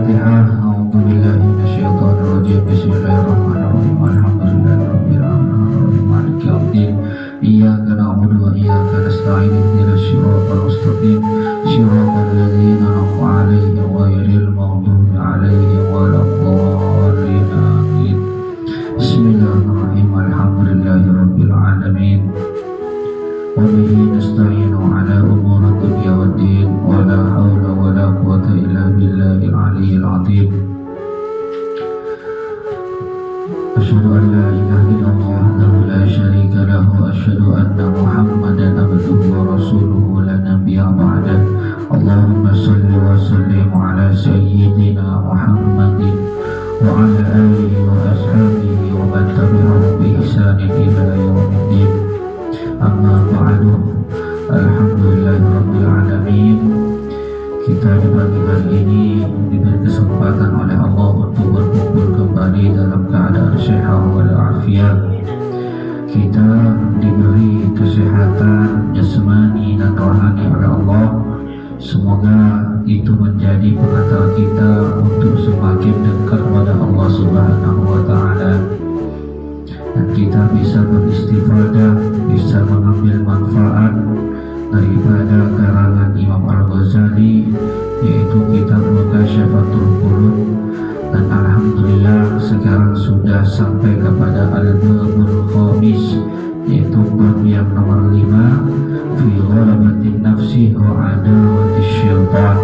Al-Fatihah. A'udzubillahi minasyaitonir rajim. Bismillahirrahmanirrahim. Alhamdulillahirabbil alamin. Maliki yaumiddin. Iyyaka na'budu wa iyyaka nasta'in. Ihdinas siratal mustaqim. Shiratal ladzina an'amta 'alaihim ghairil maghdubi 'alaihim waladdallin. Amin. Bismillahirrahmanirrahim. Alhamdulillahirabbil alamin. Wa bihi nasta'inu 'ala umuri dunya waddin. Wa la haula wa la quwwata illa billahil 'aliyyil 'azim. Asyhadu an la ilaha illallah wahdahu la syarika lahu wa asyhadu anna Muhammadan abduhu wa rasuluhu la nabiyya ba'dah. Allahumma shalli wa sallim 'ala sayyidina Muhammadin wa 'ala alihi wa ashabihi wa man tabi'ahum bi ihsanin ila yaumiddin. Amma ba'du. Alhamdulillahirabbil alamin. Kita di pagi hari ini diberi kesempatan oleh Allah untuk berkumpul kembali dalam keadaan sehat walafiat. Kita diberi kesehatan jasmani dan rohani oleh Allah. Semoga itu menjadi pengantar kita untuk semakin dekat kepada Allah Subhanahu wa Ta'ala, dan kita bisa beristifadah, bisa mengambil manfaat daripada karangan Imam Al-Ghazali, yaitu kitab Mukasyafatul Qulub. Dan alhamdulillah sekarang sudah sampai kepada Al-Babul Khamis, yaitu bab yang nomor 5, fi ghalabatin nafsi wa adawatis syaitan,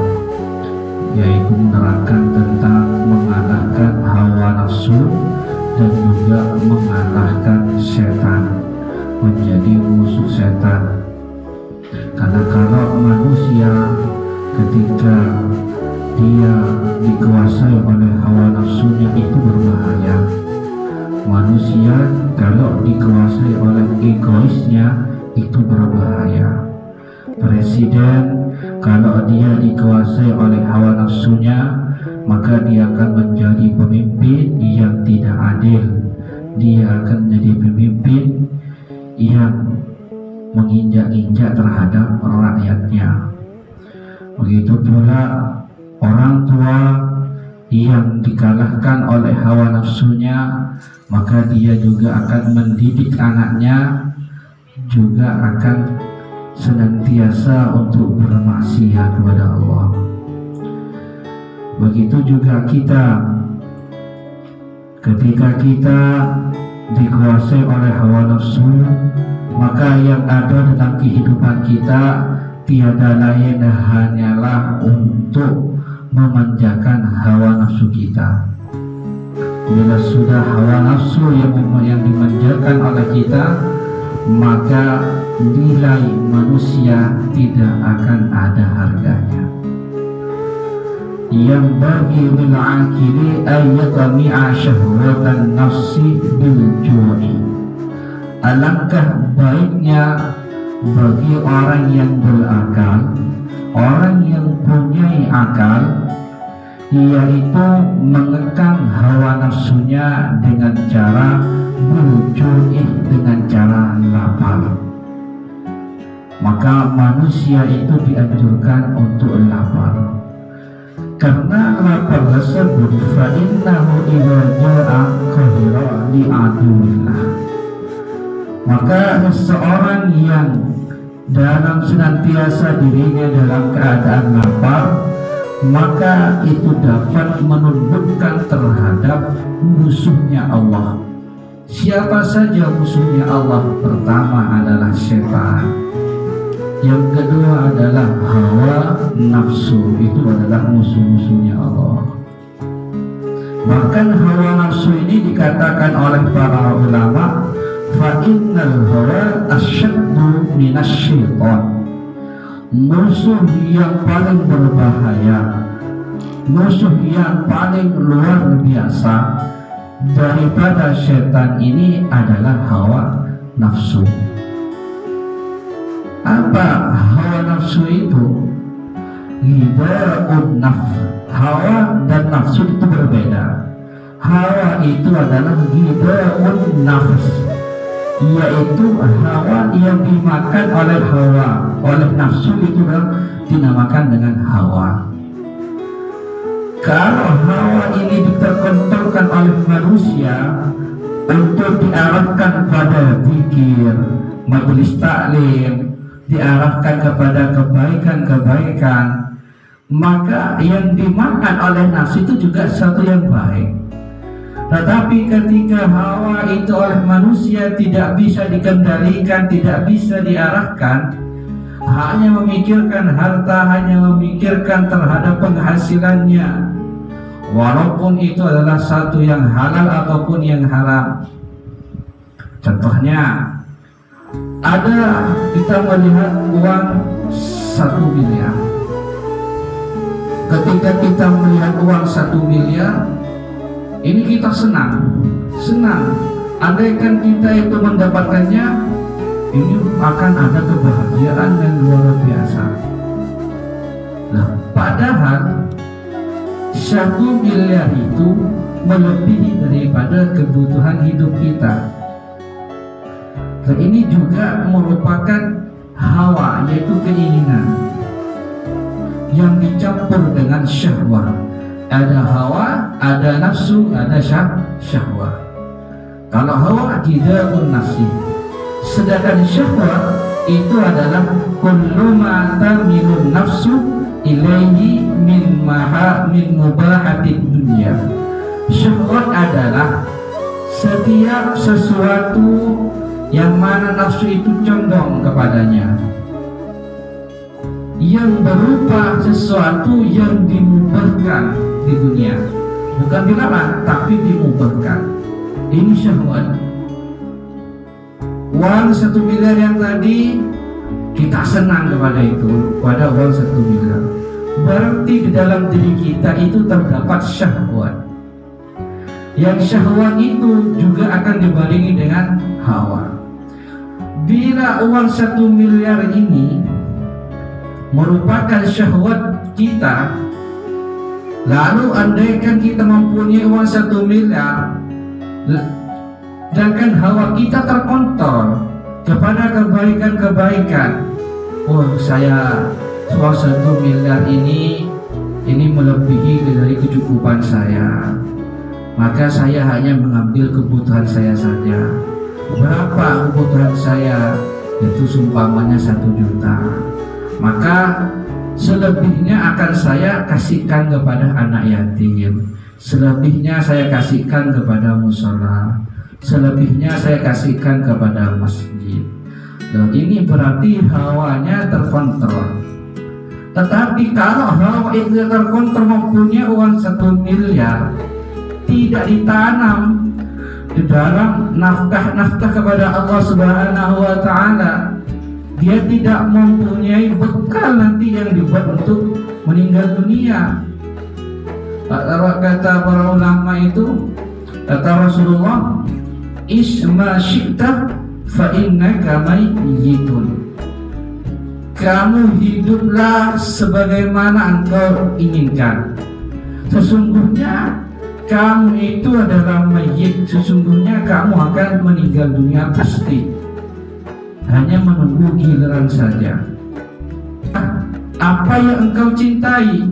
yaitu menerangkan tentang mengalahkan hawa nafsu dan juga mengalahkan setan, menjadi musuh setan. Karena kalau manusia ketika dia dikuasai oleh hawa nafsunya itu berbahaya. Manusia kalau dikuasai oleh egoisnya itu berbahaya. Presiden kalau dia dikuasai oleh hawa nafsunya, maka dia akan menjadi pemimpin yang tidak adil. Dia akan menjadi pemimpin yang menginjak-injak terhadap rakyatnya. Begitu pula orang tua yang dikalahkan oleh hawa nafsunya, maka dia juga akan mendidik anaknya, juga akan senantiasa untuk bermaksiat kepada Allah. Begitu juga kita, ketika kita dikuasai oleh hawa nafsu, maka yang ada dalam kehidupan kita tiada lain hanyalah untuk memanjakan hawa nafsu kita. Bila sudah hawa nafsu yang dimanjakan oleh kita, maka nilai manusia tidak akan ada harganya. Yang bagi bil akili ayyatami'a syahwatan nafsi bil ju'i. Alangkah baiknya bagi orang yang berakal, orang yang punya akal, yaitu mengekang hawa nafsunya dengan cara berjuih, dengan cara lapar. Maka manusia itu dianjurkan untuk lapar, karena lapar tersebut fa'innahu idza ja'a qahira li aduillah. Maka seseorang yang dalam senantiasa dirinya dalam keadaan lapar, maka itu dapat menundukkan terhadap musuhnya Allah. Siapa saja musuhnya Allah? Pertama adalah setan, yang kedua adalah hawa nafsu, itu adalah musuh-musuhnya Allah. Bahkan hawa nafsu ini dikatakan oleh para ulama, fa'innal hawa asyaddu minasyaitan. Musuh yang paling berbahaya, musuh yang paling luar biasa daripada setan ini adalah hawa nafsu. Apa hawa nafsu itu? Ghida'un nafs. Hawa dan nafsu itu berbeda. Hawa itu adalah ghida'un nafs, yaitu hawa yang dimakan oleh hawa, oleh nafsu itu dinamakan dengan hawa. Kalau hawa ini diterkontrolkan oleh manusia untuk diarahkan pada zikir, majelis taklim, diarahkan kepada kebaikan-kebaikan, maka yang dimakan oleh nafsu itu juga sesuatu yang baik. Tetapi ketika hawa itu oleh manusia tidak bisa dikendalikan, tidak bisa diarahkan, hanya memikirkan harta, hanya memikirkan terhadap penghasilannya, walaupun itu adalah satu yang halal ataupun yang haram. Contohnya, ada kita melihat uang 1 miliar. Ketika kita melihat uang 1 miliar, ini kita senang. Andaikan kita itu mendapatkannya, ini akan ada kebahagiaan yang luar biasa. Nah, padahal 1 miliar itu melebihi daripada kebutuhan hidup kita. Dan ini juga merupakan hawa, yaitu keinginan yang dicampur dengan syahwat. Ada hawa, ada nafsu, ada syahwat. Kalau hawa tidak nafsi, sedangkan syahwat itu adalah kullu ma tamilun nafsu ilaihi min mubahatid dunya. Syahwat adalah setiap sesuatu yang mana nafsu itu condong kepadanya, yang berupa sesuatu yang dimubahkan di dunia, bukan dilarang tapi dimubahkan. Ini syahwat. Uang 1 miliar yang tadi kita senang kepada itu, pada uang 1 miliar. Berarti di dalam diri kita itu terdapat syahwat. Yang syahwat itu juga akan dibarengi dengan hawa. Bila uang 1 miliar ini merupakan syahwat kita, lalu andaikan kita mempunyai uang 1 miliar, sedangkan hawa kita terkontrol kepada kebaikan-kebaikan. Oh, saya uang 1 miliar ini melebihi dari kecukupan saya, maka saya hanya mengambil kebutuhan saya saja. Berapa kebutuhan saya? Itu seumpamanya 1 juta. Maka selebihnya akan saya kasihkan kepada anak yatim, selebihnya saya kasihkan kepada musola, selebihnya saya kasihkan kepada masjid. Dan ini berarti hawanya terkontrol. Tetapi kalau hawa itu terkontrol, mempunyai uang 1 miliar, tidak ditanam di dalam nafkah kepada Allah Subhanahu wa Ta'ala, dia tidak mempunyai bekal nanti yang dibuat untuk meninggal dunia. Kata para ulama itu, kata Rasulullah, isma syi'ta fa innaka mayyitun. Kamu hiduplah sebagaimana engkau inginkan. Sesungguhnya kamu itu adalah mayyit. Sesungguhnya kamu akan meninggal dunia pasti. Hanya menunggu giliran saja. Apa yang engkau cintai,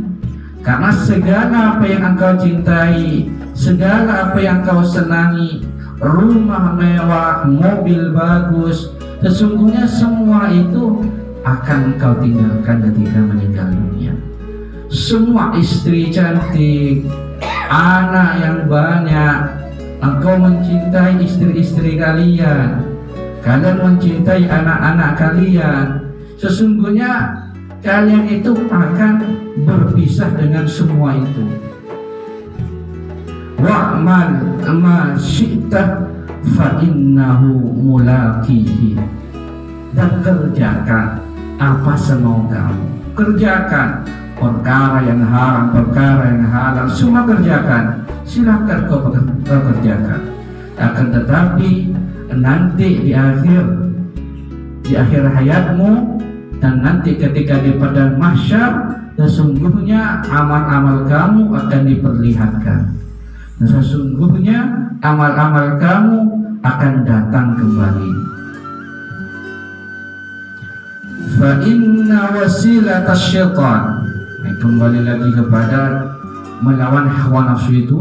karena segala apa yang engkau cintai, segala apa yang engkau senangi, rumah mewah, mobil bagus, sesungguhnya semua itu akan engkau tinggalkan ketika meninggal dunia. Semua istri cantik, anak yang banyak, engkau mencintai istri-istri kalian, kalian mencintai anak-anak kalian, sesungguhnya kalian itu akan berpisah dengan semua itu. Wa'mal ma syi'ta fa innahu mulaqihi. Dan kerjakan apa semau kamu. Kerjakan perkara yang haram, perkara yang halal, semua kerjakan. Silakan kau kerjakan. Akan tetapi nanti di akhir hayatmu, dan nanti ketika di padang mahsyar, sesungguhnya amal-amal kamu akan diperlihatkan. Dan sesungguhnya amal-amal kamu akan datang kembali. Fa inna wasilatasy syaitan. Kembali lagi kepada melawan hawa nafsu itu,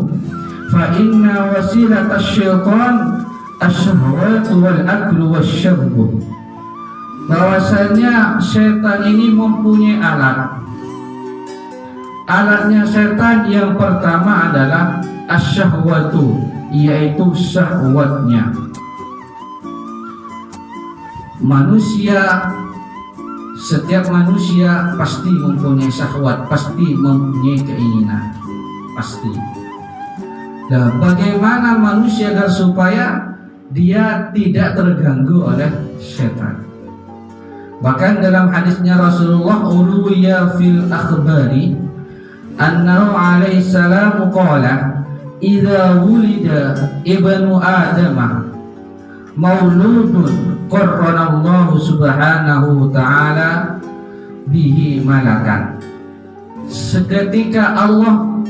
fa inna wasilat asyaitan asyahwat wal aklu wasyarbu. Bahwasanya setan ini mempunyai alat. Alatnya setan yang pertama adalah asyahwatu, yaitu syahwatnya. Setiap manusia pasti mempunyai syahwat, pasti mempunyai keinginan, pasti. Nah, bagaimana manusia agar supaya dia tidak terganggu oleh setan? Bahkan dalam hadisnya Rasulullah uruwiya fil akhbari annahu alaihi salam qala idza wulida ibnu adamah mauludun qarranallahu subhanahu ta'ala bihi malakan. Seketika Allah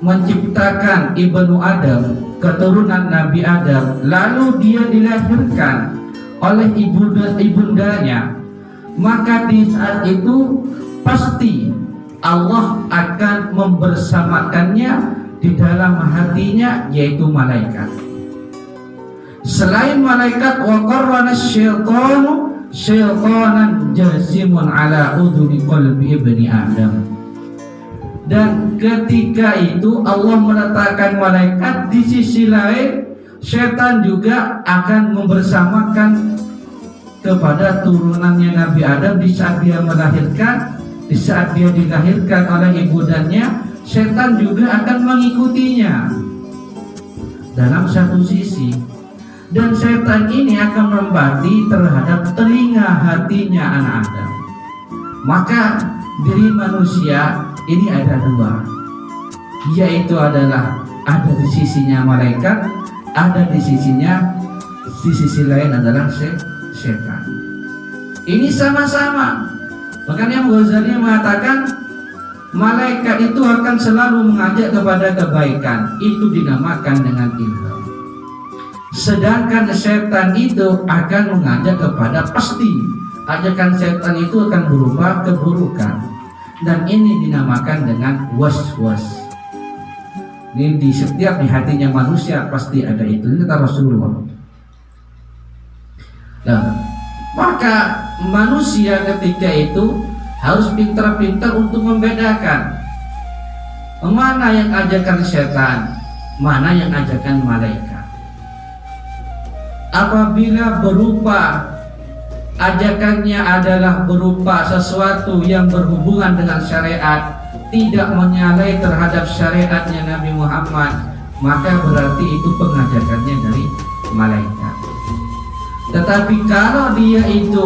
menciptakan ibnu Adam, keturunan Nabi Adam, lalu dia dilahirkan oleh ibundanya, maka di saat itu pasti Allah akan membersamakannya di dalam hatinya, yaitu malaikat. Selain malaikat, wa qarrana syaitanu syaitanan jasimun ala udhuni qalbi ibni Adam. Dan ketika itu Allah meletakkan malaikat, di sisi lain setan juga akan membersamakan kepada turunannya Nabi Adam di saat dia melahirkan, di saat dia dilahirkan oleh ibundanya, setan juga akan mengikutinya dalam satu sisi. Dan setan ini akan membati terhadap telinga hatinya anak Adam. Maka diri manusia ini ada dua, yaitu adalah ada di sisinya malaikat, ada di sisinya, di sisi lain adalah setan. Ini sama-sama. Makanya Ghazali mengatakan malaikat itu akan selalu mengajak kepada kebaikan, itu dinamakan dengan ilham. Sedangkan setan itu akan mengajak kepada, pasti ajakan setan itu akan berupa keburukan, dan ini dinamakan dengan was-was. Ini di setiap di hatinya manusia pasti ada itu. Ini kata Rasulullah. Nah, maka manusia ketika itu harus pintar-pintar untuk membedakan mana yang ajakan setan, mana yang ajakan malaikat. Apabila berupa ajakannya adalah berupa sesuatu yang berhubungan dengan syariat, tidak menyalahi terhadap syariatnya Nabi Muhammad, maka berarti itu pengajakannya dari malaikat. Tetapi kalau dia itu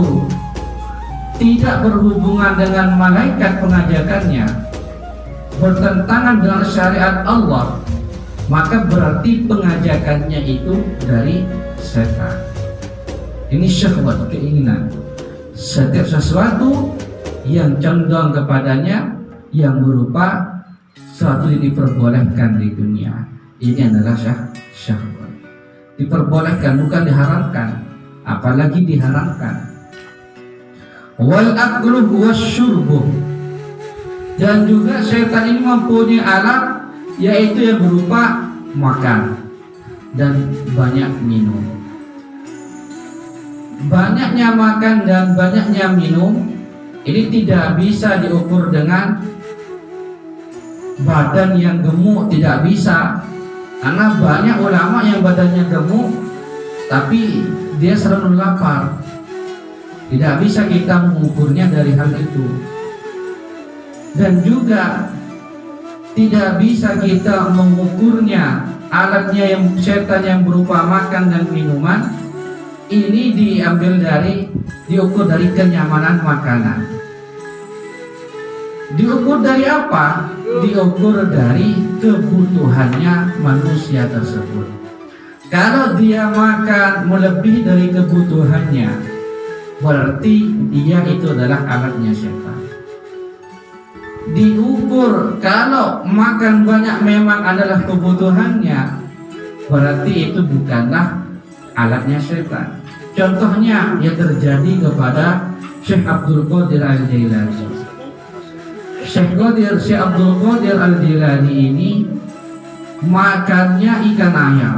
tidak berhubungan dengan malaikat pengajakannya, bertentangan dengan syariat Allah, maka berarti pengajakannya itu dari setan. Ini syahwat, keinginan. Setiap sesuatu yang condong kepadanya yang berupa sesuatu yang diperbolehkan di dunia, ini adalah syahwat. Diperbolehkan, bukan diharamkan, apalagi diharamkan. Wal aklu wasyurbu. Dan juga setan ini mempunyai alat, yaitu yang berupa makan dan banyak minum. Banyaknya makan dan banyaknya minum ini tidak bisa diukur dengan badan yang gemuk, tidak bisa. Karena banyak ulama yang badannya gemuk tapi dia selalu lapar. Tidak bisa kita mengukurnya dari hal itu. Dan juga tidak bisa kita mengukurnya alatnya yang setan yang berupa makan dan minuman. Ini diukur dari kenyamanan makanan. Diukur dari apa? Diukur dari kebutuhannya manusia tersebut. Kalau dia makan melebihi dari kebutuhannya, berarti dia itu adalah alatnya setan. Diukur kalau makan banyak memang adalah kebutuhannya, berarti itu bukanlah alatnya setan. Contohnya yang terjadi kepada Syekh Abdul Qadir Al-Jailani. Syekh Abdul Qadir Al-Jilani ini makannya ikan ayam.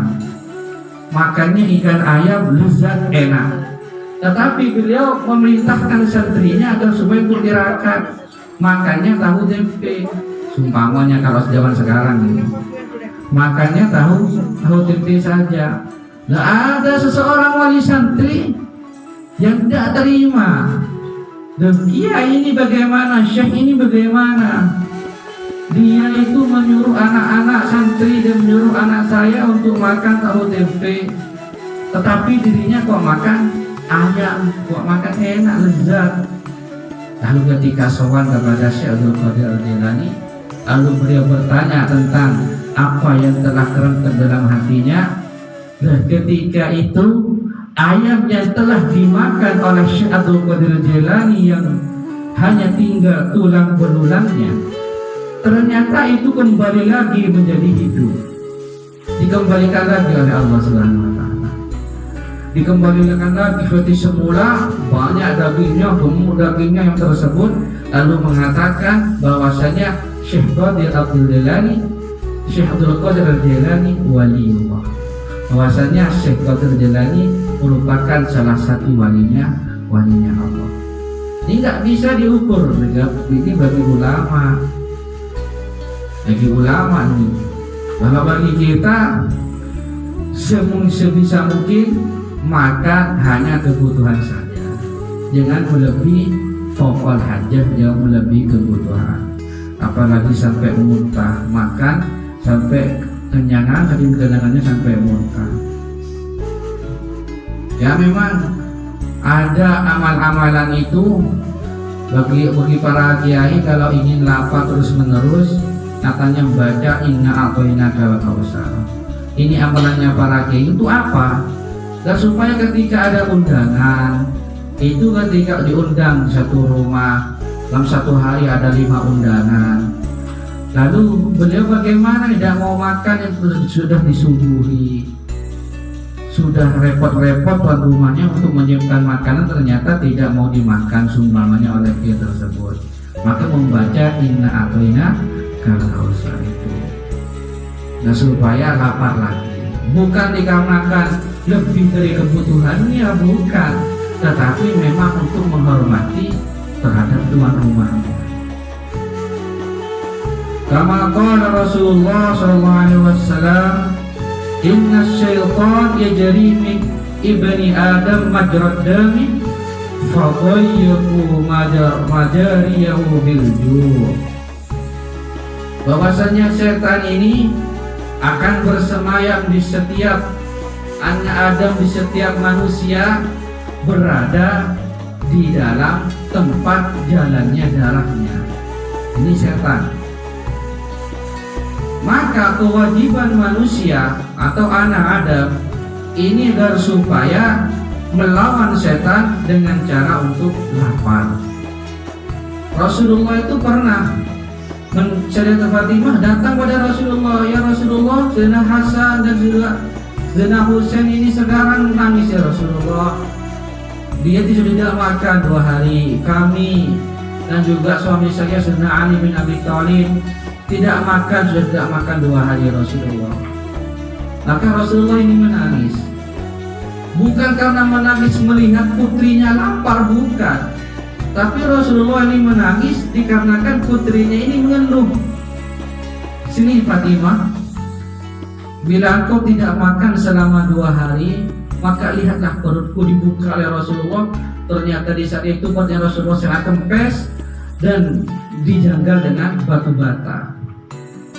Makannya ikan ayam lezat enak. Tetapi beliau memerintahkan santrinya agar supaya bertirakat makannya tahu tempe. Sumpamanya kalau zaman sekarang ini makannya tahu tempe saja. Nggak ada seseorang wali santri yang tidak terima. Dan kiai ini bagaimana, syekh ini bagaimana? Dia itu menyuruh anak-anak santri dan menyuruh anak saya untuk makan tahu tempe, tetapi dirinya kok makan ayam, kok makan enak, lezat. Lalu ketika sowan kepada Syekh Abdul Qadir Al-Jilani, lalu beliau bertanya tentang apa yang telah terangkat dalam hatinya. Dan ketika itu ayam yang telah dimakan oleh Syekh Abdul Qadir Al-Jilani yang hanya tinggal tulang belulangnya, ternyata itu kembali lagi menjadi hidup, dikembalikan lagi oleh Allah Subhanahu wa Ta'ala, dikembalikan lagi seperti semula, banyak dagingnya, gemuk dagingnya yang tersebut. Lalu mengatakan bahwasanya Syekh Qadir Abdul Jilani, Syekh Abdul Qadir Al-Jilani waliullah, bahwasanya Syekh Qadir Jilani merupakan salah satu walinya Allah. Ini nggak bisa diukur, ini bagi ulama. Bagi ulama nih, kalau bagi kita sebisa mungkin makan hanya kebutuhan saja, jangan melebihi pokok hajat, jangan melebihi kebutuhan. Apalagi sampai muntah, makan sampai kenyangan, saking kenyangannya sampai muntah. Ya memang ada amal-amalan itu bagi para kiai kalau ingin lapar terus menerus, katanya membaca inna a'tainaka kal kautsar. Ini amalannya para kiai itu apa? Dan supaya ketika ada undangan, itu ketika diundang satu rumah, dalam satu hari ada 5 undangan. Lalu beliau bagaimana tidak mau makan yang sudah disuguhi, sudah repot-repot tuan rumahnya untuk menyiapkan makanan, ternyata tidak mau dimakan sumbangannya oleh dia tersebut, maka membaca inna a'tainaka kal kautsar itu. Nah supaya lapar lagi, bukan dikarenakan lebih dari kebutuhannya, bukan, tetapi memang untuk menghormati terhadap tuan rumahnya. Kama qala Rasulullah sallallahu alaihi wasallam, inna syaitan yajri min ibni adam majrad dami fadayyiqu majariyahu bil ju'. Bahwasanya setan ini akan bersemayam di setiap anak Adam, di setiap manusia, berada di dalam tempat jalannya darahnya. Ini setan. Maka kewajiban manusia atau anak Adam ini agar supaya melawan setan dengan cara untuk lapar. Rasulullah itu pernah Sayyidah Fatimah datang pada Rasulullah, ya Rasulullah, Sayyidina Hasan dan juga Sayyidina Husain ini sekarang menangis ya Rasulullah. Dia tidak makan 2 hari. Kami dan juga suami saya Sayyidina Ali bin Abi Thalib tidak makan, sudah tidak makan 2 hari Rasulullah. Maka Rasulullah ini menangis, bukan karena menangis melihat putrinya lapar, bukan, tapi Rasulullah ini menangis dikarenakan putrinya ini mengeluh. Sini Fatimah, bila engkau tidak makan selama 2 hari, maka lihatlah perutku dibuka oleh Rasulullah. Ternyata di saat itu perutnya Rasulullah sangat kempes dan dijanggal dengan batu bata.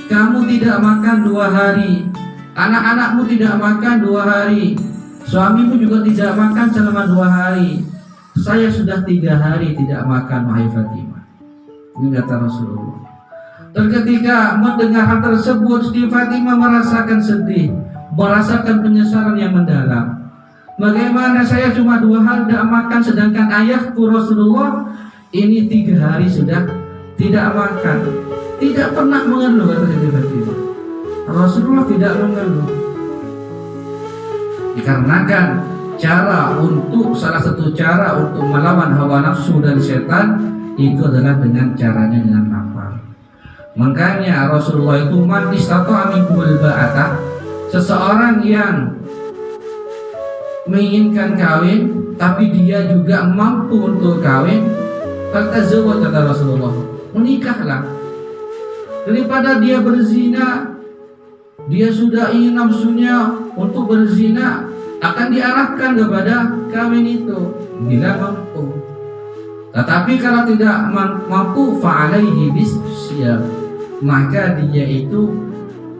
Kamu tidak makan 2 hari, anak-anakmu tidak makan 2 hari, suamimu juga tidak makan selama 2 hari. Saya sudah 3 hari tidak makan, wahai Fatimah. Ini kata Rasulullah. Dan ketika mendengar hal tersebut, Siti Fatimah merasakan sedih, merasakan penyesalan yang mendalam. Bagaimana saya cuma 2 hari tidak makan, sedangkan ayahku Rasulullah ini 3 hari sudah tidak makan, tidak pernah mengeluh, kata Siti Fatimah. Rasulullah tidak mengeluh. Dikarenakan salah satu cara untuk melawan hawa nafsu dan setan itu adalah dengan caranya dengan lapar. Makanya Rasulullah itu man istata'a minkumul ba'ata, seseorang yang menginginkan kawin tapi dia juga mampu untuk kawin, fatazawwaj, kata Rasulullah, menikahlah. Daripada dia berzina, dia sudah ingin nafsunya untuk berzina, akan diarahkan kepada kawin itu bila mampu. Tetapi kalau tidak mampu, fa'alaihi bisyam, maka dia itu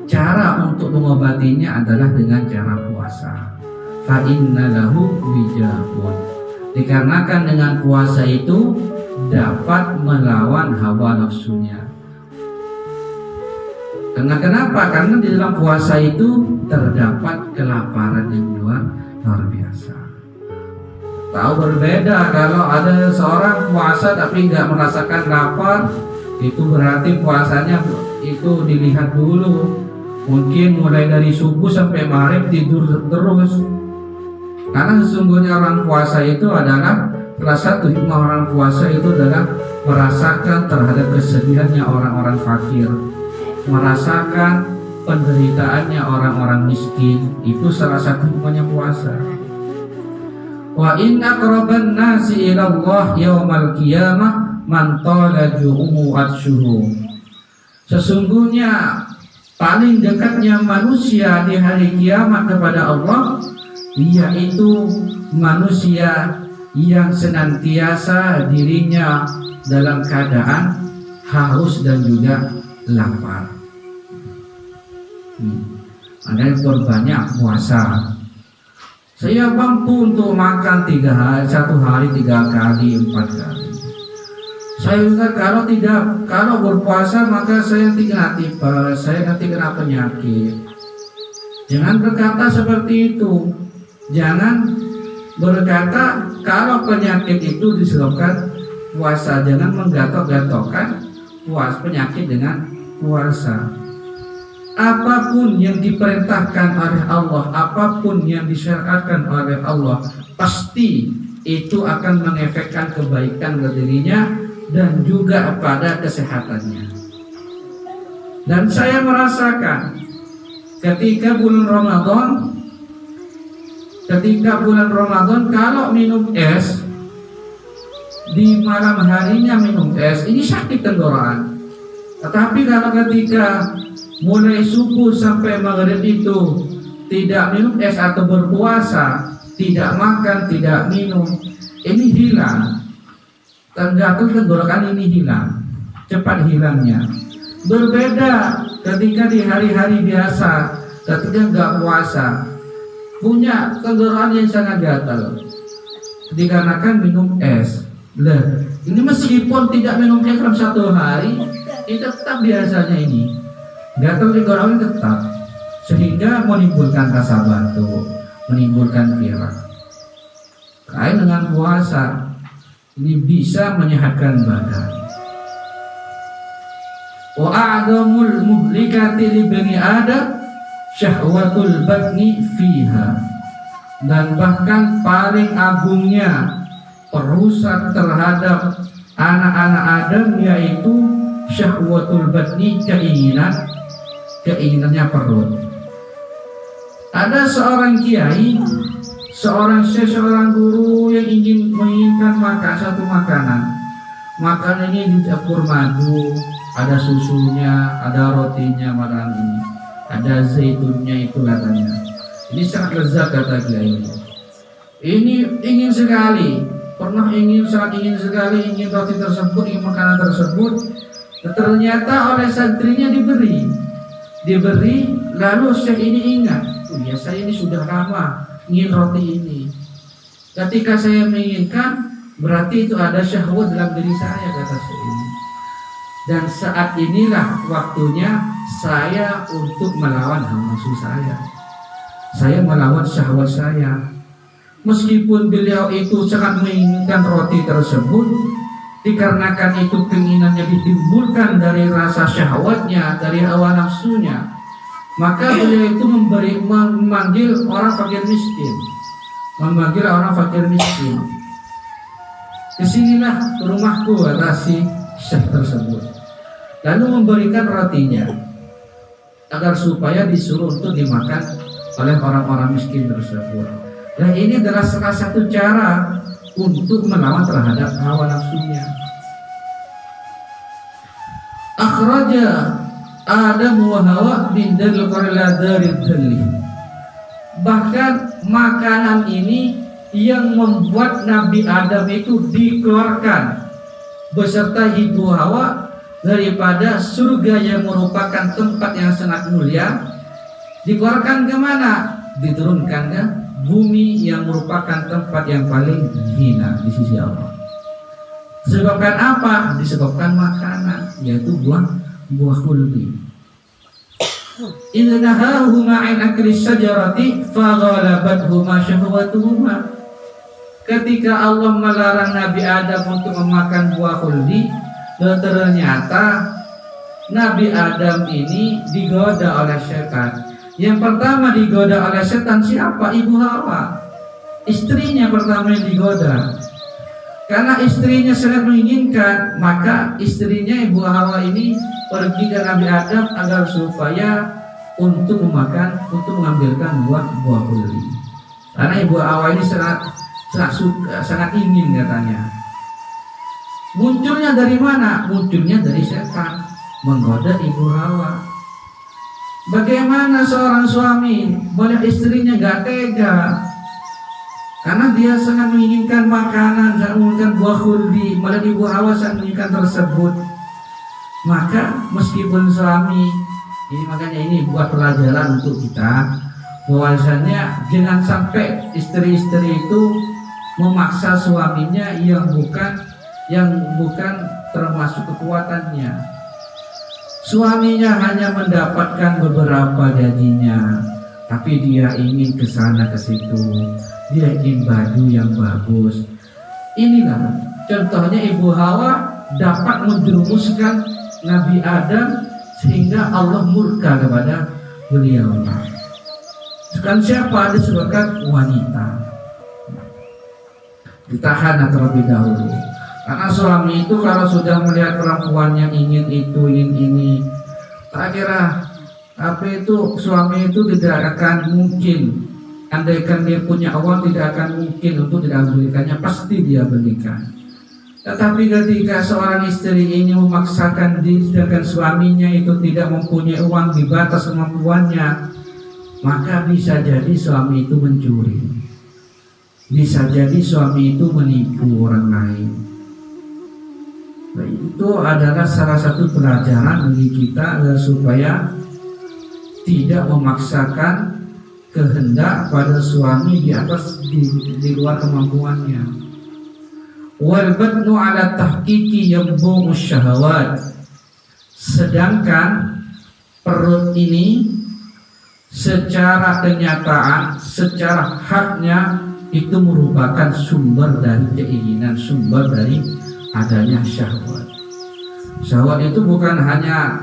cara untuk mengobatinya adalah dengan cara puasa. Fa inna lahu wijabun, dikarenakan dengan puasa itu dapat melawan hawa nafsunya. Karena kenapa? Karena di dalam puasa itu terdapat kelaparan yang luar biasa. Tahu berbeda kalau ada seorang puasa tapi nggak merasakan lapar, itu berarti puasanya itu dilihat dulu. Mungkin mulai dari subuh sampai maghrib tidur terus. Karena sesungguhnya orang puasa itu adalah salah satu hikmah orang puasa itu adalah merasakan terhadap kesedihannya orang-orang fakir, merasakan penderitaannya orang-orang miskin. Itu salah satu hikmahnya puasa. Wa inna aqraban nasi ila Allah yaumal qiyamah man tala ju'uhu atshuhu. Sesungguhnya paling dekatnya manusia di hari kiamat kepada Allah yaitu manusia yang senantiasa dirinya dalam keadaan haus dan juga lapar. Ada yang berbanyak puasa. Saya mampu untuk makan 3 hari, 1 hari 3 kali, 4 kali. Saya juga kalau berpuasa maka saya nanti kena tipes, saya nanti kena penyakit. Jangan berkata seperti itu. Jangan berkata kalau penyakit itu disebabkan puasa. Jangan menggatok-gatokkan penyakit dengan puasa. Apapun yang diperintahkan oleh Allah, apapun yang disyariatkan oleh Allah, pasti itu akan mengefekkan kebaikan ke dirinya dan juga pada kesehatannya. Dan saya merasakan ketika bulan Ramadan kalau minum es di malam harinya minum es, ini sakit tenggorokan. Tetapi kalau ketika mulai subuh sampai maghrib itu tidak minum es atau berpuasa, tidak makan, tidak minum, ini hilang. Tergantung tenggorokan ini hilang, cepat hilangnya. Berbeda ketika di hari-hari biasa, ketika nggak puasa, punya tenggorokan yang sangat gatal dikarenakan minum es. Ini meskipun tidak minum es dalam 1 hari, ini tetap biasanya ini gatal tenggorokan tetap, sehingga menimbulkan rasa batuk, menimbulkan pirang. Kain dengan puasa ini bisa menyehatkan badan. Wa a'dhamul muhlikati li bani adam syahwatul batni fiha, dan bahkan paling agungnya perusak terhadap anak-anak Adam yaitu syahwatul batni, keinginannya perut. Ada seorang kiai, seorang guru yang menginginkan makan satu makanan. Makanan ini dicampur madu, ada susunya, ada rotinya malam ini, ada zaitunnya itu katanya. Ini sangat lezat kata kiai. Ini ingin sekali, sangat ingin sekali roti tersebut, ingin makanan tersebut. Ternyata oleh santrinya diberi, lalu Syekh ini ingat, ya saya ini sudah lama ingin roti ini. Ketika saya menginginkan, berarti itu ada syahwat dalam diri saya, kata Syekh ini. Dan saat inilah waktunya saya untuk melawan hawa nafsu saya. Saya melawan syahwat saya. Meskipun beliau itu sangat menginginkan roti tersebut, dikarenakan itu keinginannya ditimbulkan dari rasa syahwatnya, dari hawa nafsunya, maka beliau itu memanggil orang fakir miskin. Kesinilah ke rumahku, kata si Syekh tersebut. lalu memberikan rotinya agar supaya disuruh untuk dimakan oleh orang-orang miskin tersebut. Dan ini adalah salah satu cara untuk melawan terhadap hawa nafsunya. Akhraja Adam wa Hawa min dal qarladari dhalli. Bahkan makanan ini yang membuat Nabi Adam itu dikeluarkan beserta ibu Hawa daripada surga yang merupakan tempat yang sangat mulia. Dikeluarkan ke mana? Diturunkan ke bumi yang merupakan tempat yang paling hina di sisi Allah. Disebabkan apa? Disebabkan makanan, yaitu buah khuldi. Idza nahahuma an akli syajarati faghalabathuma syahwatuhuma. Ketika Allah melarang Nabi Adam untuk memakan buah khuldi, ternyata Nabi Adam ini digoda oleh setan. Yang pertama digoda oleh setan siapa? Ibu Hawa. Istrinya pertama yang digoda. Karena istrinya sangat menginginkan, maka istrinya Ibu Hawa ini pergi ke Nabi Adam agar supaya untuk mengambilkan buah khuldi. Karena Ibu Hawa ini sangat ingin katanya. Munculnya dari mana? Munculnya dari setan menggoda Ibu Hawa. Bagaimana seorang suami melihat istrinya gak tega, karena dia sangat menginginkan makanan, sangat menginginkan buah khuldi, melihat Ibu Hawa sangat menginginkan tersebut. Maka meskipun suami ini, makanya ini buat pelajaran untuk kita, bahwasanya jangan sampai istri-istri itu memaksa suaminya yang bukan termasuk kekuatannya. Suaminya hanya mendapatkan beberapa gajinya, tapi dia ingin ke sana ke situ, dia ingin baju yang bagus. Inilah contohnya Ibu Hawa dapat menjerumuskan Nabi Adam sehingga Allah murka kepada beliau. Sekarang siapa? Disebutkan wanita. Ditahan terlebih dahulu. Karena suami itu kalau sudah melihat perempuan yang ingin itu, ingin ini, tak kira suami itu tidak akan mungkin, andaikan dia punya uang tidak akan mungkin untuk tidak membelikannya, pasti dia belikan. Tetapi ketika seorang istri ini memaksakan diri sedangkan suaminya itu tidak mempunyai uang di batas kemampuannya, maka bisa jadi suami itu mencuri, bisa jadi suami itu menipu orang lain. Itu adalah salah satu pelajaran bagi kita supaya tidak memaksakan kehendak pada suami di luar kemampuannya. Wal batnu ala tahqiqi yabbu syahawat. Sedangkan perut ini secara kenyataan, secara haknya itu merupakan sumber dari keinginan, sumber dari adanya syahwat. Syahwat itu bukan hanya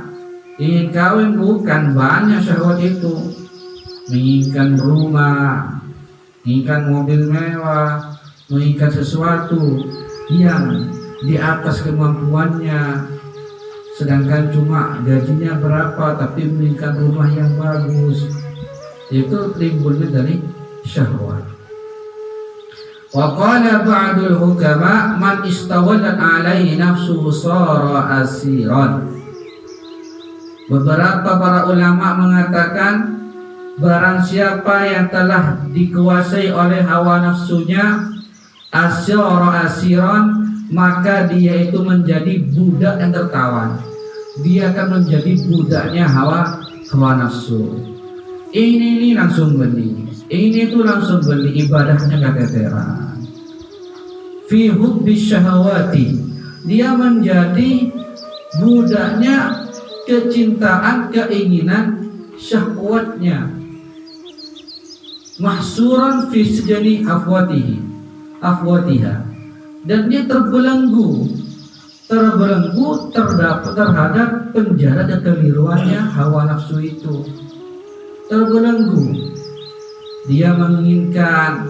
ingin kawin, bukan, banyak syahwat itu. Menginginkan rumah, menginginkan mobil mewah, menginginkan sesuatu yang di atas kemampuannya, sedangkan cuma gajinya berapa tapi menginginkan rumah yang bagus. Itu timbulnya dari syahwat. Wa qala ba'dul hukama man istawalat alaihi nafsuhu sara asiran. Beberapa para ulama mengatakan barang siapa yang telah dikuasai oleh hawa nafsunya asiran, maka dia itu menjadi budak yang tertawan. Dia akan menjadi budaknya hawa nafsu. Ini langsung beli, ini tuh langsung beli, ibadahnya keteteran. Fi hubbi syahawati, dia menjadi budaknya kecintaan, keinginan syahwatnya. Mahsuran fi sijani afwatiha, dan dia terbelenggu terhadap penjara dan keliruannya hawa nafsu itu. Terbelenggu, dia menginginkan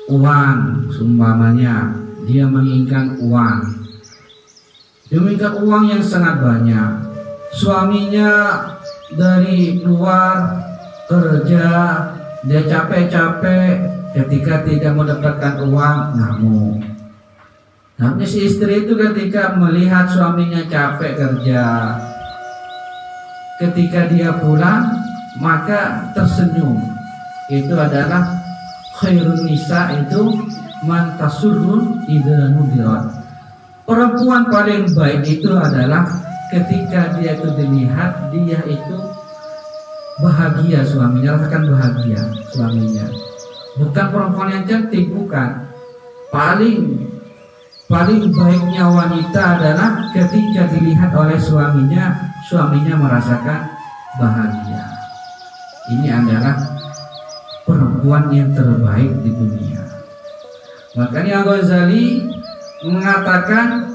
uang, seumpamanya dia menginginkan uang, demikian uang yang sangat banyak. Suaminya dari luar kerja, dia capek-capek, ketika tidak mendapatkan uang ngamuk. Tapi si istri itu ketika melihat suaminya capek kerja, ketika dia pulang maka tersenyum. Itu adalah khairun nisa, itu man tasurrun idza nudirat. Perempuan paling baik itu adalah ketika dia itu dilihat, dia itu bahagia, suaminya rasakan bahagia suaminya. Bukan perempuan yang cantik, bukan. Paling baiknya wanita adalah ketika dilihat oleh suaminya, suaminya merasakan bahagia. Ini adalah perempuan yang terbaik di dunia. Makanya Ghazali mengatakan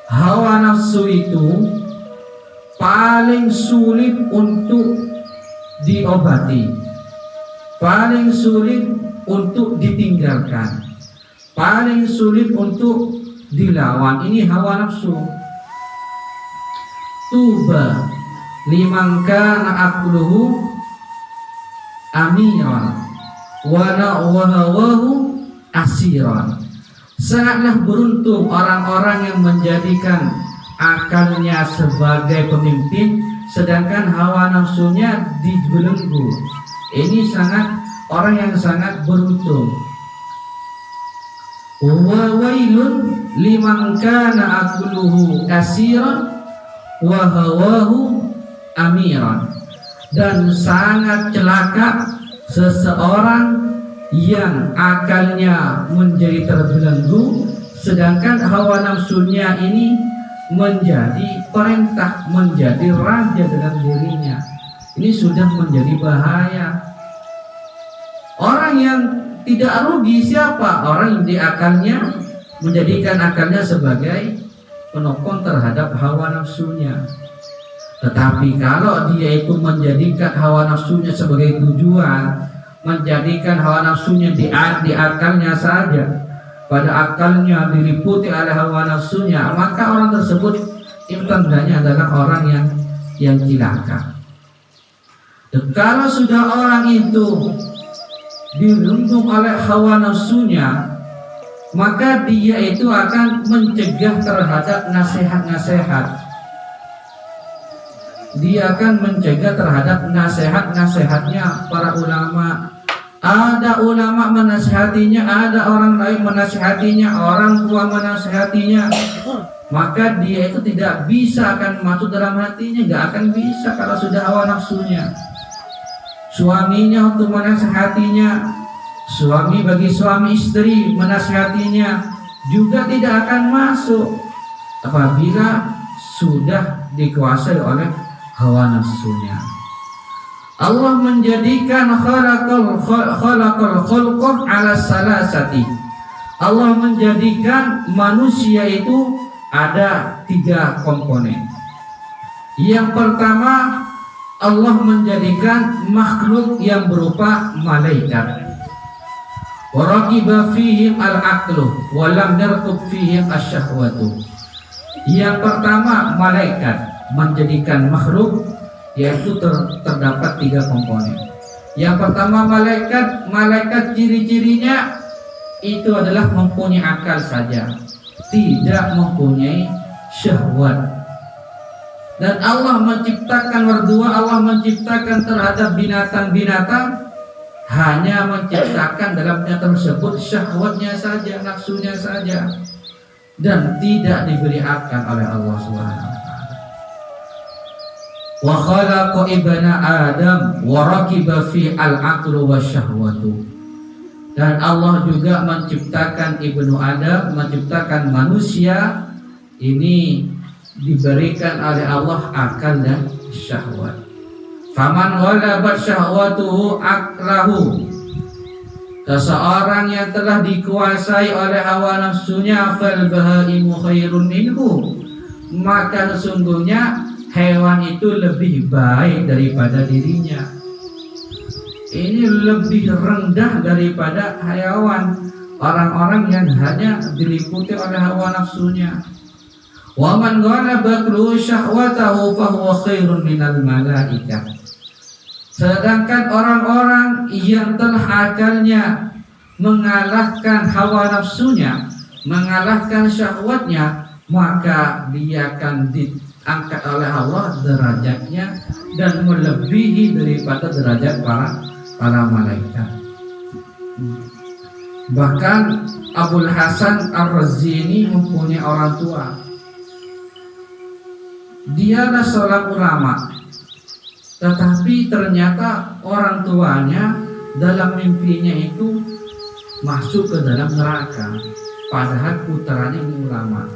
hawa nafsu itu paling sulit untuk diobati, paling sulit untuk ditinggalkan, paling sulit untuk dilawan. Ini hawa nafsu. Tuba liman kana aqluhu amiran wa hawahu asiran. Sangatlah beruntung orang-orang yang menjadikan akalnya sebagai pemimpin, sedangkan hawa nafsunya dibelenggu. Ini orang yang sangat beruntung. Wa wailun liman kana aqluhu asiran wa hawahu amiran. Dan sangat celaka seseorang yang akalnya menjadi terbelenggu, sedangkan hawa nafsunya ini menjadi perintah, menjadi raja dalam dirinya. Ini sudah menjadi bahaya. Orang yang tidak rugi siapa? Orang yang di akalnya menjadikan akalnya sebagai penopang terhadap hawa nafsunya. Tetapi kalau dia itu menjadikan hawa nafsunya sebagai tujuan, menjadikan hawa nafsunya di akalnya saja, pada akalnya diliputi oleh hawa nafsunya, maka orang tersebut itu tandanya adalah orang yang cilaka. Dan kalau sudah orang itu dirundung oleh hawa nafsunya, maka dia itu akan mencegah terhadap nasihat-nasihat. Dia akan mencegah terhadap nasihat-nasihatnya para ulama. Ada ulama menasihatinya, ada orang lain menasihatinya, orang tua menasihatinya, maka dia itu tidak bisa akan masuk dalam hatinya, nggak akan bisa kalau sudah hawa nafsunya. Suaminya untuk menasihatinya, suami bagi suami istri menasihatinya juga tidak akan masuk apabila sudah dikuasai oleh hawa nafsunya. Allah menjadikan khalaqal khulqah ala salasati. Allah menjadikan manusia itu ada 3 komponen. Yang pertama, Allah menjadikan makhluk yang berupa malaikat. Wa raqiba fihim al-aqlu wa lam yarqub fihim asy-syahwatu. Yang pertama, malaikat menjadikan makhluk, yaitu terdapat 3 komponen. Yang pertama, malaikat ciri-cirinya itu adalah mempunyai akal saja, tidak mempunyai syahwat. Dan Allah menciptakan berdua, Allah menciptakan terhadap binatang-binatang, hanya menciptakan dalamnya tersebut syahwatnya saja, nafsunya saja, dan tidak diberi akal oleh Allah Subhanahu. Wa khalaqa ibna Adam wa raqiba fi al-aqlu wasyahwatu. Dan Allah juga menciptakan ibnu Adam, menciptakan manusia ini diberikan oleh Allah akal dan syahwat. Faman ghalabat syahwatuhu akrahu. Seseorang yang telah dikuasai oleh hawa nafsunya, fal bahaimu khairun minhu, maka sesungguhnya hewan itu lebih baik daripada dirinya. Ini lebih rendah daripada hewan, orang-orang yang hanya diliputi oleh hawa nafsunya. Wa man ghalaba syahwatahu fahuwa khairun minal malaikah. Sedangkan orang-orang yang telah akalnya mengalahkan hawa nafsunya, mengalahkan syahwatnya, maka dia akan diangkat oleh Allah derajatnya dan melebihi daripada derajat para malaikat. Bahkan Abul Hasan Ar-Razi ini mempunyai orang tua. Dialah seorang ulama, tetapi ternyata orang tuanya dalam mimpinya itu masuk ke dalam neraka. Padahal putranya ini ulama,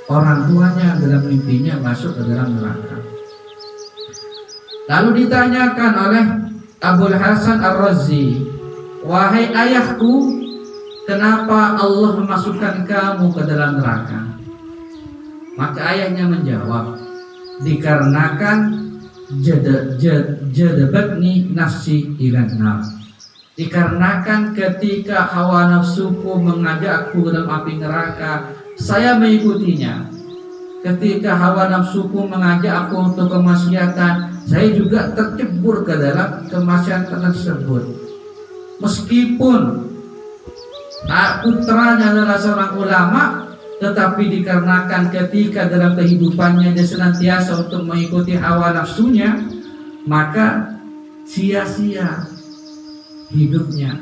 orang tuanya dalam mimpinya masuk ke dalam neraka. Lalu ditanyakan oleh Abul Hasan Ar-Razi, wahai ayahku, kenapa Allah memasukkan kamu ke dalam neraka? Maka ayahnya menjawab, dikarenakan jadabatni nafsi ilan nar. Dikarenakan ketika hawa nafsuku mengajakku ke dalam api neraka, saya mengikutinya. Ketika hawa nafsuku mengajak aku untuk kemaksiatan, saya juga tercebur ke dalam kemaksiatan tersebut. Meskipun putranya adalah seorang ulama, tetapi dikarenakan ketika dalam kehidupannya dia senantiasa untuk mengikuti hawa nafsunya, maka sia-sia hidupnya.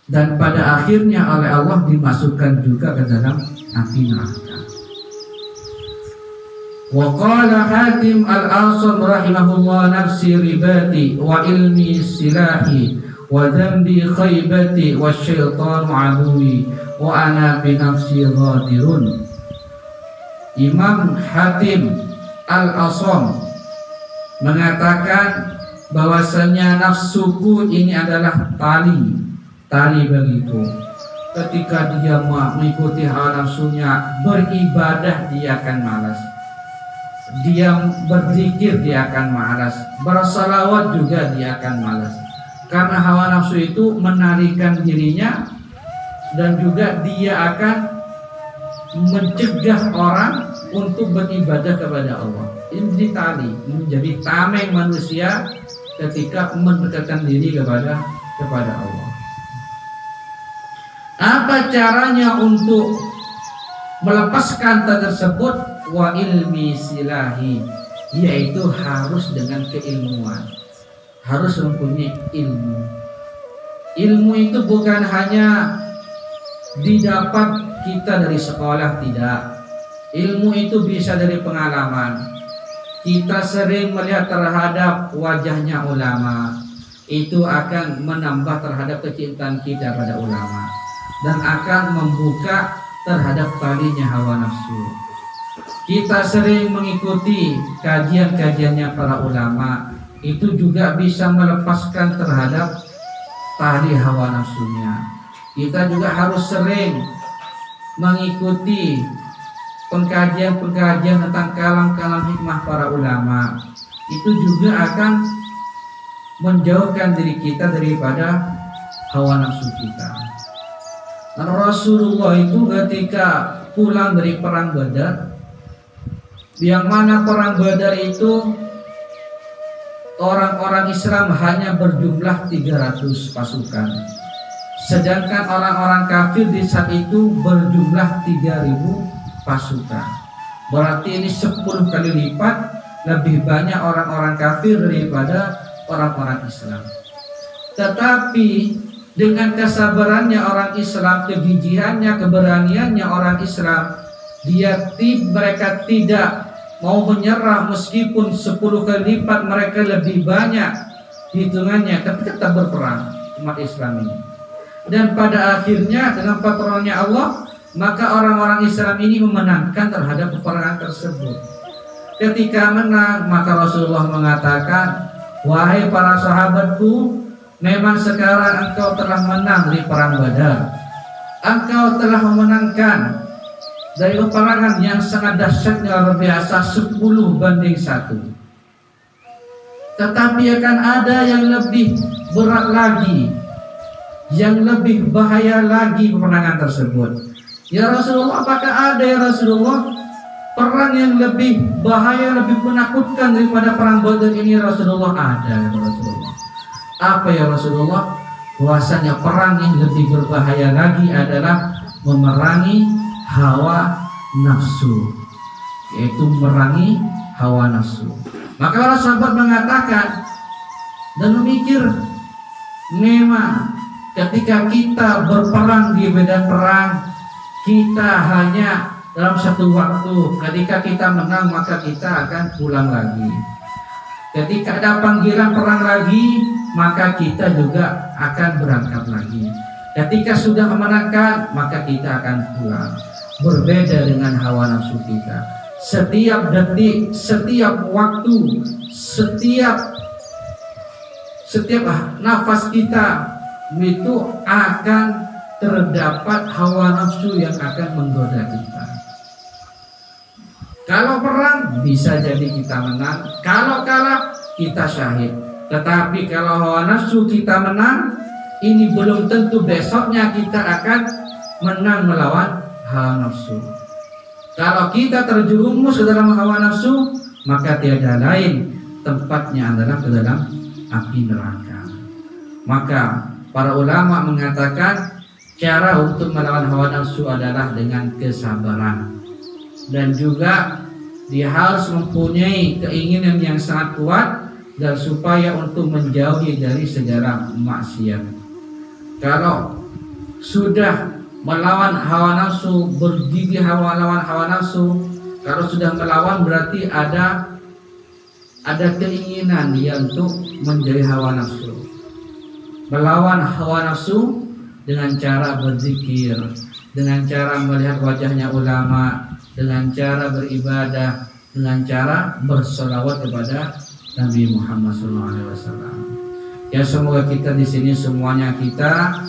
Dan pada akhirnya oleh Allah dimasukkan juga ke dalam api neraka. Wa qala Hatim al-Asam rahimahullah, nafsi ribati wa ilmi silahi wa dhanbi khaybati wa syaitanu aduwi wa ana bi nafsi ghadirun. Imam Hatim al-Asam mengatakan bahwasanya nafsuku ini adalah tali bagiku. Ketika dia mengikuti hawa nafsunya, beribadah dia akan malas, dia berzikir dia akan malas, bersalawat juga dia akan malas, karena hawa nafsu itu menarikan dirinya dan juga dia akan mencegah orang untuk beribadah kepada Allah. Ini tali, menjadi tameng manusia ketika mendekatkan diri kepada Allah. Apa caranya untuk melepaskan tersebut? Wa ilmi silahi, yaitu harus dengan keilmuan, harus mempunyai ilmu. Ilmu itu bukan hanya didapat kita dari sekolah, tidak. Ilmu itu bisa dari pengalaman. Kita sering melihat terhadap wajahnya ulama, itu akan menambah terhadap kecintaan kita pada ulama dan akan membuka terhadap talinya hawa nafsu. Kita sering mengikuti kajian-kajiannya para ulama, itu juga bisa melepaskan terhadap tali hawa nafsunya. Kita juga harus sering mengikuti pengkajian-pengkajian tentang kalam-kalam hikmah para ulama, itu juga akan menjauhkan diri kita daripada hawa nafsu kita. Dan Rasulullah itu ketika pulang dari perang Badar, yang mana perang Badar itu orang-orang Islam hanya berjumlah 300 pasukan, sedangkan orang-orang kafir di saat itu berjumlah 3.000 pasukan. Berarti ini 10 kali lipat lebih banyak orang-orang kafir daripada orang-orang Islam. Tetapi dengan kesabarannya orang Islam, kegigihannya, keberaniannya orang Islam, mereka tidak mau menyerah meskipun 10 kali lipat mereka lebih banyak hitungannya ketika tetap berperang umat Islam ini. Dan pada akhirnya dengan pertolongannya Allah, maka orang-orang Islam ini memenangkan terhadap peperangan tersebut. Ketika menang, maka Rasulullah mengatakan, wahai para sahabatku, memang sekarang engkau telah menang di perang Badar. Engkau telah memenangkan dari peperangan yang sangat dahsyatnya luar biasa, 10-1. Tetapi akan ada yang lebih berat lagi, yang lebih bahaya lagi peperangan tersebut, Ya Rasulullah, apakah ada ya Rasulullah perang yang lebih bahaya, lebih menakutkan daripada perang Badar ini? Rasulullah, ada ya Rasulullah. Apa ya Rasulullah? Bahwasanya perang yang lebih berbahaya lagi adalah memerangi hawa nafsu, yaitu memerangi hawa nafsu. Maka para sahabat mengatakan dan memikir, memang ketika kita berperang di medan perang, kita hanya dalam satu waktu. Ketika kita menang, maka kita akan pulang lagi. Ketika ada panggilan perang lagi, maka kita juga akan berangkat lagi. Ketika sudah memenangkan, maka kita akan pulang. Berbeda dengan hawa nafsu kita. Setiap detik, setiap waktu, setiap nafas kita itu akan terdapat hawa nafsu yang akan menggoda kita. Kalau perang bisa jadi kita menang, kalau kalah kita syahid. Tetapi kalau hawa nafsu kita menang, ini belum tentu besoknya kita akan menang melawan hawa nafsu. Kalau kita terjerumus ke dalam hawa nafsu, maka tiada lain tempatnya adalah ke dalam api neraka. Maka para ulama mengatakan cara untuk melawan hawa nafsu adalah dengan kesabaran, dan juga dia harus mempunyai keinginan yang sangat kuat dan supaya untuk menjauhi dari segala maksiat. Kalau sudah melawan hawa nafsu, bergigih melawan hawa nafsu, kalau sudah melawan berarti ada keinginan dia untuk menjadi hawa nafsu. Melawan hawa nafsu dengan cara berzikir, dengan cara melihat wajahnya ulama, dengan cara beribadah, dengan cara bersolawat kepada Nabi Muhammad SAW. Ya, semoga kita di sini semuanya kita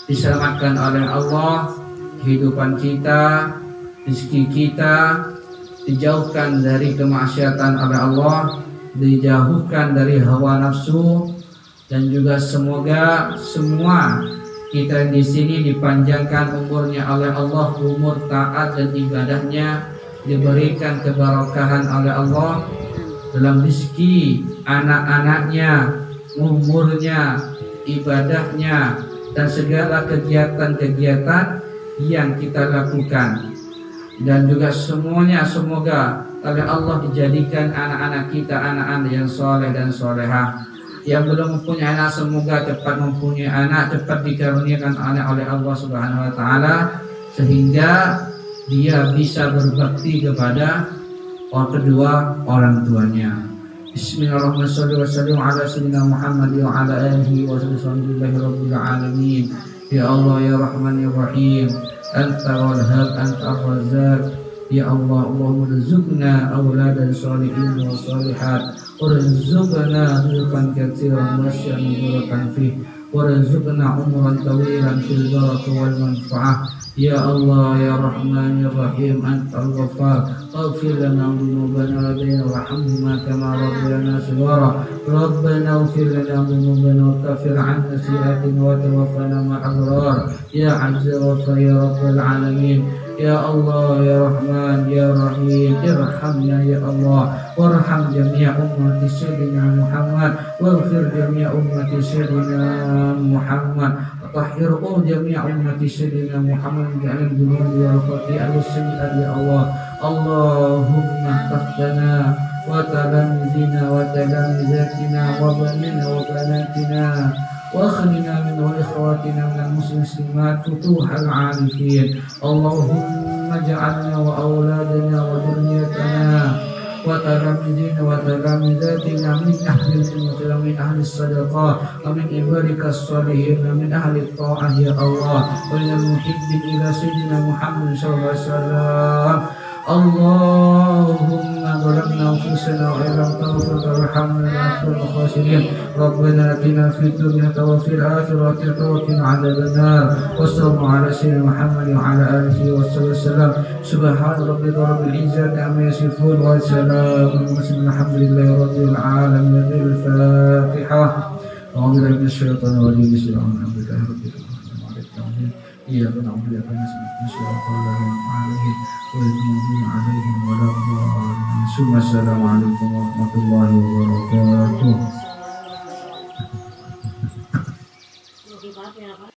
diselamatkan oleh Allah, kehidupan kita, rezeki kita dijauhkan dari kemaksiatan oleh Allah, dijauhkan dari hawa nafsu, dan juga semoga semua kita di sini dipanjangkan umurnya oleh Allah, umur taat dan ibadahnya, diberikan keberkahan oleh Allah dalam rezeki anak-anaknya, umurnya, ibadahnya, dan segala kegiatan-kegiatan yang kita lakukan. Dan juga semuanya semoga oleh Allah dijadikan anak-anak kita anak-anak yang soleh dan solehah. Yang belum mempunyai anak, semoga cepat mempunyai anak, cepat dikaruniakan anak oleh Allah Subhanahu wa taala, sehingga dia bisa berbakti kepada kedua orang tuanya. Bismillahirrahmanirrahim. Ala sayyidina Muhammad wa ala alihi wa sahbihi rabbil alamin. Ya Allah ya Rahman ya Rahim, Anta Wahhab, Anta Ar-Razzaq. Ya Allah, Allahumma rizqna awladan sholihin wa sholihat, warzuqna rizqan katsiran wasyan mubarakan fih, warzuqna umran tawilan fil barakah wal manfaah. Ya Allah ya Rahman ya Rahim, Anta Al-Ghaffar, اغفر لنا ذنوبنا ولدينا وارحمهما كما ربيانا صغارا. ربنا اغفر لنا ذنوبنا وكفر عنا سيئاتنا وتوفنا مع الأبرار. يا عز وجل يا رب العالمين. يا الله يا رحمن يا رحيم، ارحمنا يا الله، وارحم جميع أمة سيدنا محمد، واغفر جميع أمة سيدنا محمد، طهر جميع أمة سيدنا محمد من الذنوب والخطيئة والسيئات. يا الله، اللهم احفظنا وتلامذنا وتلامذاتنا وبنينا وبناتنا واخرجنا من واخواتنا من المسلمات فتوح العارفين. اللهم اجعلنا واولادنا وذريتنا وتلامذنا وتلامذاتنا من اهل الجنه ومن اهل الصدقه ومن عبادك الصالحين ومن اهل الطاعه يا الله، ومن المحبين الى سيدنا محمد صلى الله عليه وسلم. اللهم ظلمنا انفسنا وان لم تغفر وترحمنا لنكن من الخاسرين. ربنا اتنا في الدنيا وفي الاخره وقنا عذاب النار. وصلى الله على سيدنا محمد وعلى اله وصحبه وسلم. سبحان ربك رب العزه عما يصفون وسلام المرسلين الحمد لله رب العالمين. الفاتحه. أعوذ بالله من الشيطان الرجيم. بسم الله الرحمن الرحيم. إياك نعبد وإياك نستعين صراط الذين أنعمت عليهم غير المغضوب عليهم ولا الضالين ثم السلام عليكم ورحمة الله وبركاته.